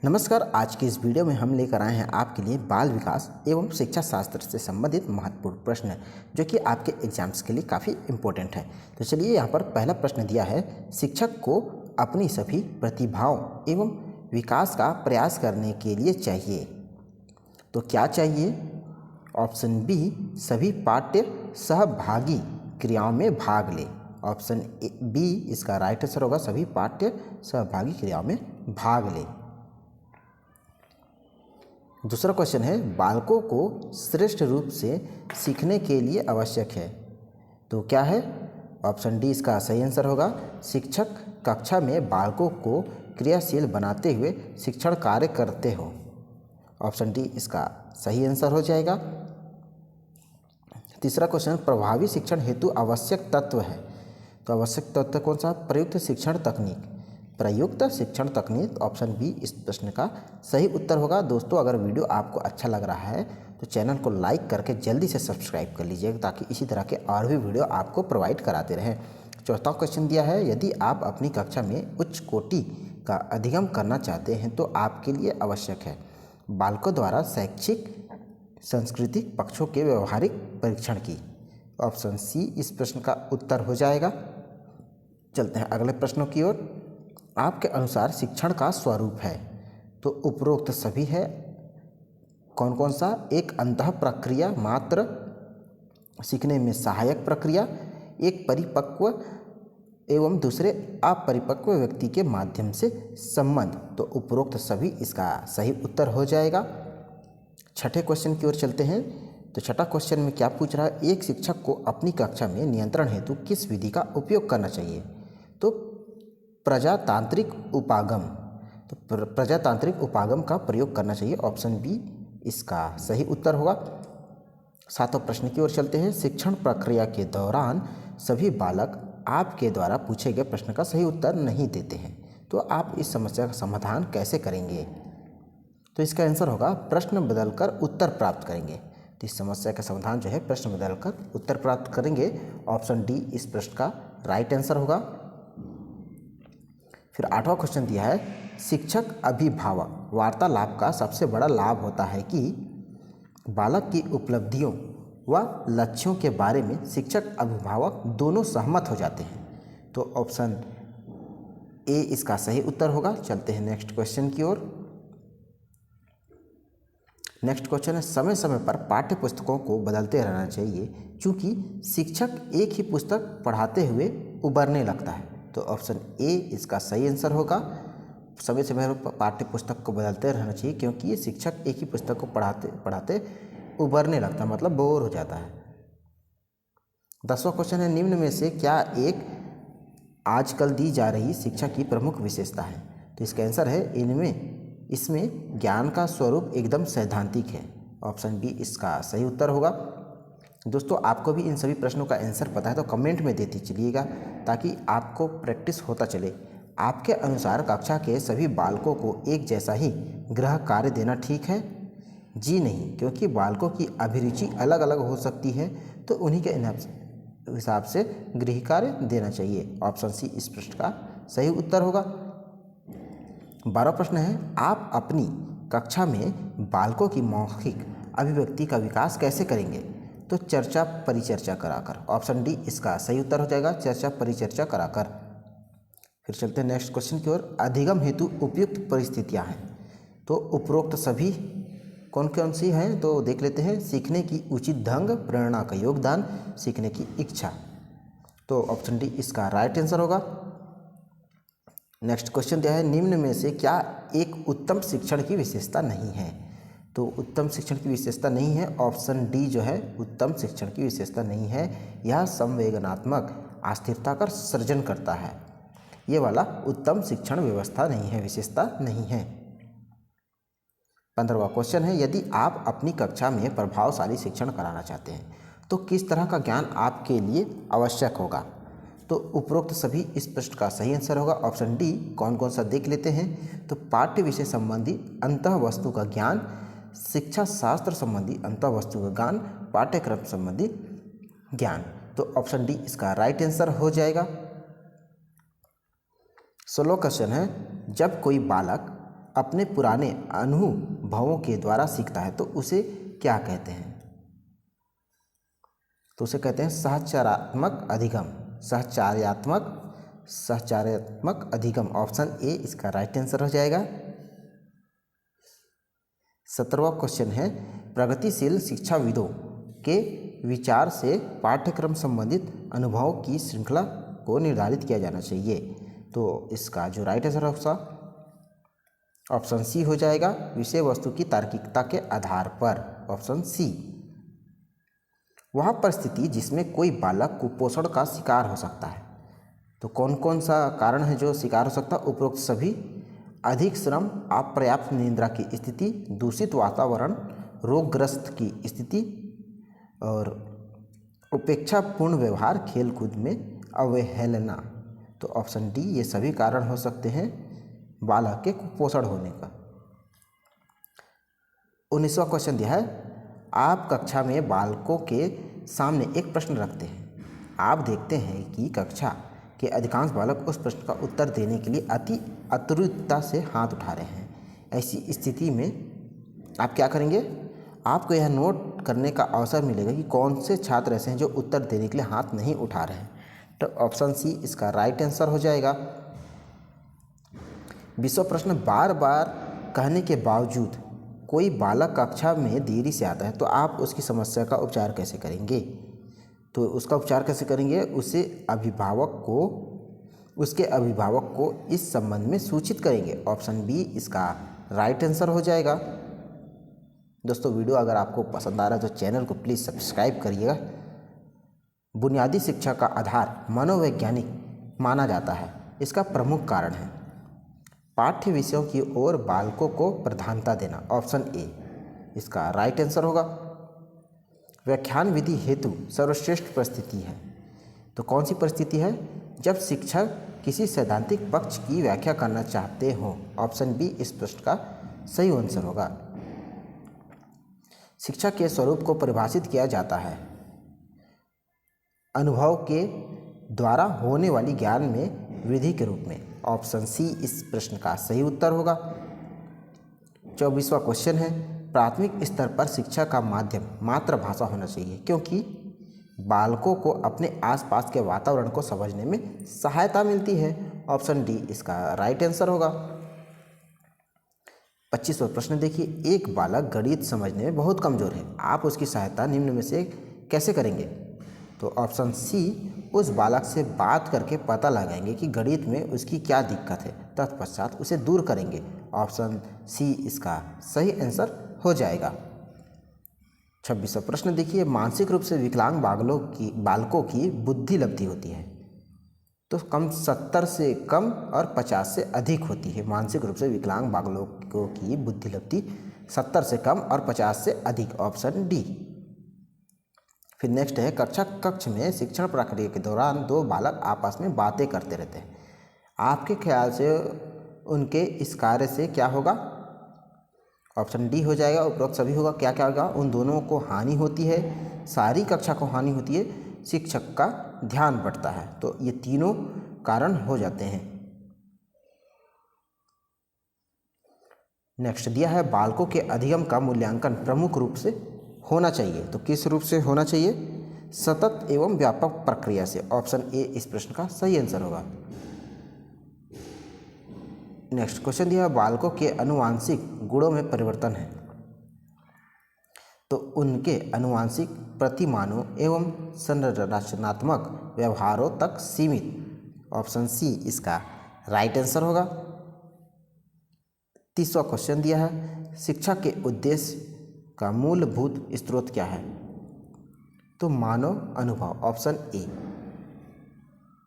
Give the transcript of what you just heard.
नमस्कार। आज की इस वीडियो में हम लेकर आए हैं आपके लिए बाल विकास एवं शिक्षा शास्त्र से संबंधित महत्वपूर्ण प्रश्न जो कि आपके एग्जाम्स के लिए काफ़ी इम्पोर्टेंट है। तो चलिए यहाँ पर पहला प्रश्न दिया है, शिक्षक को अपनी सभी प्रतिभाओं एवं विकास का प्रयास करने के लिए चाहिए। तो क्या चाहिए? ऑप्शन बी, सभी पाठ्य सहभागी क्रियाओं में भाग ले। ऑप्शन बी इसका राइट आंसर होगा, सभी पाठ्य सहभागी क्रियाओं में भाग ले। दूसरा क्वेश्चन है, बालकों को श्रेष्ठ रूप से सीखने के लिए आवश्यक है। तो क्या है? ऑप्शन डी इसका सही आंसर होगा, शिक्षक कक्षा में बालकों को क्रियाशील बनाते हुए शिक्षण कार्य करते हो। ऑप्शन डी इसका सही आंसर हो जाएगा। तीसरा क्वेश्चन, प्रभावी शिक्षण हेतु आवश्यक तत्व है। तो आवश्यक तत्व कौन सा? प्रयुक्त शिक्षण तकनीक। प्रयुक्त शिक्षण तकनीक, ऑप्शन बी इस प्रश्न का सही उत्तर होगा। दोस्तों, अगर वीडियो आपको अच्छा लग रहा है तो चैनल को लाइक करके जल्दी से सब्सक्राइब कर लीजिएगा ताकि इसी तरह के और भी वीडियो आपको प्रोवाइड कराते रहें। चौथा क्वेश्चन दिया है, यदि आप अपनी कक्षा में उच्च कोटि का अधिगम करना चाहते हैं तो आपके लिए आवश्यक है बालकों द्वारा शैक्षिक सांस्कृतिक पक्षों के व्यवहारिक परीक्षण की। ऑप्शन सी इस प्रश्न का उत्तर हो जाएगा। चलते हैं अगले प्रश्नों की ओर। आपके अनुसार शिक्षण का स्वरूप है। तो उपरोक्त सभी है। कौन कौन सा? एक अंतः प्रक्रिया मात्र सीखने में सहायक प्रक्रिया, एक परिपक्व एवं दूसरे अपरिपक्व व्यक्ति के माध्यम से संबंध। तो उपरोक्त सभी इसका सही उत्तर हो जाएगा। छठे क्वेश्चन की ओर चलते हैं। तो छठा क्वेश्चन में क्या पूछ रहा है, एक शिक्षक को अपनी कक्षा में नियंत्रण हेतु किस विधि का उपयोग करना चाहिए? तो प्रजातांत्रिक उपागम। तो प्रजातांत्रिक उपागम का प्रयोग करना चाहिए। ऑप्शन बी इसका सही उत्तर होगा। सातवें प्रश्न की ओर चलते हैं। शिक्षण प्रक्रिया के दौरान सभी बालक आपके द्वारा पूछे गए प्रश्न का सही उत्तर नहीं देते हैं, तो आप इस समस्या का समाधान कैसे करेंगे? तो इसका आंसर होगा, प्रश्न बदलकर उत्तर प्राप्त करेंगे। तो इस समस्या का समाधान जो है प्रश्न बदलकर उत्तर प्राप्त करेंगे। ऑप्शन डी इस प्रश्न का राइट आंसर होगा। फिर आठवां क्वेश्चन दिया है, शिक्षक अभिभावक वार्तालाप का सबसे बड़ा लाभ होता है कि बालक की उपलब्धियों व लक्ष्यों के बारे में शिक्षक अभिभावक दोनों सहमत हो जाते हैं। तो ऑप्शन ए इसका सही उत्तर होगा। चलते हैं नेक्स्ट क्वेश्चन की ओर। नेक्स्ट क्वेश्चन है, समय समय पर पाठ्य पुस्तकों को बदलते रहना चाहिए क्योंकि शिक्षक एक ही पुस्तक पढ़ाते हुए उबरने लगता है। तो ऑप्शन ए इसका सही आंसर होगा, समय समय पर पाठ्य पुस्तक को बदलते रहना चाहिए क्योंकि ये शिक्षक एक ही पुस्तक को पढ़ाते पढ़ाते उबरने लगता है, मतलब बोर हो जाता है। 10वां क्वेश्चन है, निम्न में से क्या एक आजकल दी जा रही शिक्षा की प्रमुख विशेषता है? तो इसका आंसर है इसमें ज्ञान का स्वरूप एकदम सैद्धांतिक है। ऑप्शन बी इसका सही उत्तर होगा। दोस्तों, आपको भी इन सभी प्रश्नों का आंसर पता है तो कमेंट में देते चलिएगा ताकि आपको प्रैक्टिस होता चले। आपके अनुसार कक्षा के सभी बालकों को एक जैसा ही गृह कार्य देना ठीक है? जी नहीं, क्योंकि बालकों की अभिरुचि अलग अलग हो सकती है, तो उन्हीं के हिसाब से गृह कार्य देना चाहिए। ऑप्शन सी इस प्रश्न का सही उत्तर होगा। 12वां प्रश्न है, आप अपनी कक्षा में बालकों की मौखिक अभिव्यक्ति का विकास कैसे करेंगे? तो चर्चा परिचर्चा कराकर। ऑप्शन डी इसका सही उत्तर हो जाएगा, चर्चा परिचर्चा कराकर। फिर चलते हैं नेक्स्ट क्वेश्चन की ओर। अधिगम हेतु उपयुक्त परिस्थितियां हैं। तो उपरोक्त सभी कौन कौन सी हैं? तो देख लेते हैं। सीखने की उचित ढंग, प्रेरणा का योगदान, सीखने की इच्छा। तो ऑप्शन डी इसका राइट आंसर होगा। नेक्स्ट क्वेश्चन दिया है, निम्न में से क्या एक उत्तम शिक्षण की विशेषता नहीं है? तो उत्तम शिक्षण की विशेषता नहीं है। ऑप्शन डी जो है उत्तम शिक्षण की विशेषता नहीं है, यह संवेदनात्मक अस्थिरता का सृजन करता है। ये वाला उत्तम शिक्षण व्यवस्था नहीं है, विशेषता नहीं है। 15वां क्वेश्चन है, यदि आप अपनी कक्षा में प्रभावशाली शिक्षण कराना चाहते हैं तो किस तरह का ज्ञान आपके लिए आवश्यक होगा? तो उपरोक्त सभी इस प्रश्न का सही आंसर होगा। ऑप्शन डी कौन कौन सा देख लेते हैं। तो पाठ्य विषय संबंधी अंतः वस्तु का ज्ञान, शिक्षा शास्त्र संबंधी अंतः वस्तु का ज्ञान, पाठ्यक्रम संबंधी ज्ञान। तो ऑप्शन डी इसका राइट आंसर हो जाएगा। 16वां क्वेश्चन है, जब कोई बालक अपने पुराने अनुभवों के द्वारा सीखता है तो उसे क्या कहते हैं? तो उसे कहते हैं सहचार्यात्मक अधिगम। सहचार्यात्मक अधिगम, ऑप्शन ए इसका राइट आंसर हो जाएगा। 17वां क्वेश्चन है, प्रगतिशील शिक्षाविदों के विचार से पाठ्यक्रम संबंधित अनुभव की श्रृंखला को निर्धारित किया जाना चाहिए। तो इसका जो राइट आंसर होगा ऑप्शन सी हो जाएगा, विषय वस्तु की तार्किकता के आधार पर, ऑप्शन सी। वह परिस्थिति जिसमें कोई बालक कुपोषण का शिकार हो सकता है, तो कौन कौन सा कारण है जो शिकार हो सकता है? उपरोक्त सभी: अधिक श्रम, अपर्याप्त निद्रा की स्थिति, दूषित वातावरण, रोगग्रस्त की स्थिति और उपेक्षापूर्ण व्यवहार, खेलकूद में अवहेलना। तो ऑप्शन डी ये सभी कारण हो सकते हैं बालक के कुपोषण होने का। 19वां क्वेश्चन दिया है, आप कक्षा में बालकों के सामने एक प्रश्न रखते हैं। आप देखते हैं कि कक्षा के अधिकांश बालक उस प्रश्न का उत्तर देने के लिए अति आतुरता से हाथ उठा रहे हैं। ऐसी स्थिति में आप क्या करेंगे? आपको यह नोट करने का अवसर मिलेगा कि कौन से छात्र ऐसे हैं जो उत्तर देने के लिए हाथ नहीं उठा रहे हैं। तो ऑप्शन सी इसका राइट आंसर हो जाएगा। 20वां प्रश्न, बार बार कहने के बावजूद कोई बालक कक्षा में देरी से आता है तो आप उसकी समस्या का उपचार कैसे करेंगे? तो उसका उपचार कैसे करेंगे? उसके अभिभावक को इस संबंध में सूचित करेंगे। ऑप्शन बी इसका राइट आंसर हो जाएगा। दोस्तों, वीडियो अगर आपको पसंद आ रहा है तो चैनल को प्लीज़ सब्सक्राइब करिएगा। बुनियादी शिक्षा का आधार मनोवैज्ञानिक माना जाता है। इसका प्रमुख कारण है पाठ्य विषयों की ओर बालकों को प्रधानता देना। ऑप्शन ए इसका राइट आंसर होगा। व्याख्यान विधि हेतु सर्वश्रेष्ठ परिस्थिति है। तो कौन सी परिस्थिति है? जब शिक्षक किसी सैद्धांतिक पक्ष की व्याख्या करना चाहते हों। ऑप्शन बी इस प्रश्न का सही आंसर होगा। शिक्षा के स्वरूप को परिभाषित किया जाता है अनुभव के द्वारा होने वाली ज्ञान में वृद्धि के रूप में। ऑप्शन सी इस प्रश्न का सही उत्तर होगा। 24वां क्वेश्चन है, प्राथमिक स्तर पर शिक्षा का माध्यम मातृभाषा होना चाहिए क्योंकि बालकों को अपने आसपास के वातावरण को समझने में सहायता मिलती है। ऑप्शन डी इसका राइट आंसर होगा। 25वां प्रश्न देखिए, एक बालक गणित समझने में बहुत कमज़ोर है, आप उसकी सहायता निम्न में से कैसे करेंगे? तो ऑप्शन सी उस बालक से बात करके पता लगाएंगे कि गणित में उसकी क्या दिक्कत है, तत्पश्चात उसे दूर करेंगे। ऑप्शन सी इसका सही आंसर हो जाएगा। 26वां प्रश्न देखिए, मानसिक रूप से विकलांग बालकों की बुद्धि लब्धि होती है तो कम 70 से कम और 50 से अधिक होती है। मानसिक रूप से विकलांग बालकों की बुद्धि लब्धि 70 से कम और 50 से अधिक, ऑप्शन डी। फिर नेक्स्ट है, कक्ष में शिक्षण प्रक्रिया के दौरान दो बालक आपस में बातें करते रहते हैं, आपके ख्याल से उनके इस कार्य से क्या होगा? ऑप्शन डी हो जाएगा। उपरोक्त सभी होगा। क्या क्या होगा? उन दोनों को हानि होती है, सारी कक्षा को हानि होती है, शिक्षक का ध्यान बढ़ता है। तो ये तीनों कारण हो जाते हैं। नेक्स्ट दिया है, बालकों के अधिगम का मूल्यांकन प्रमुख रूप से होना चाहिए। तो किस रूप से होना चाहिए? सतत एवं व्यापक प्रक्रिया से। ऑप्शन ए इस प्रश्न का सही आंसर होगा। नेक्स्ट क्वेश्चन दिया है, बालकों के अनुवांशिक गुणों में परिवर्तन है तो उनके अनुवांशिक प्रतिमानों एवं संरचनात्मक व्यवहारों तक सीमित। ऑप्शन सी इसका राइट आंसर होगा। 30वां क्वेश्चन दिया है, शिक्षा के उद्देश्य का मूलभूत स्रोत क्या है? तो मानव अनुभव। Option A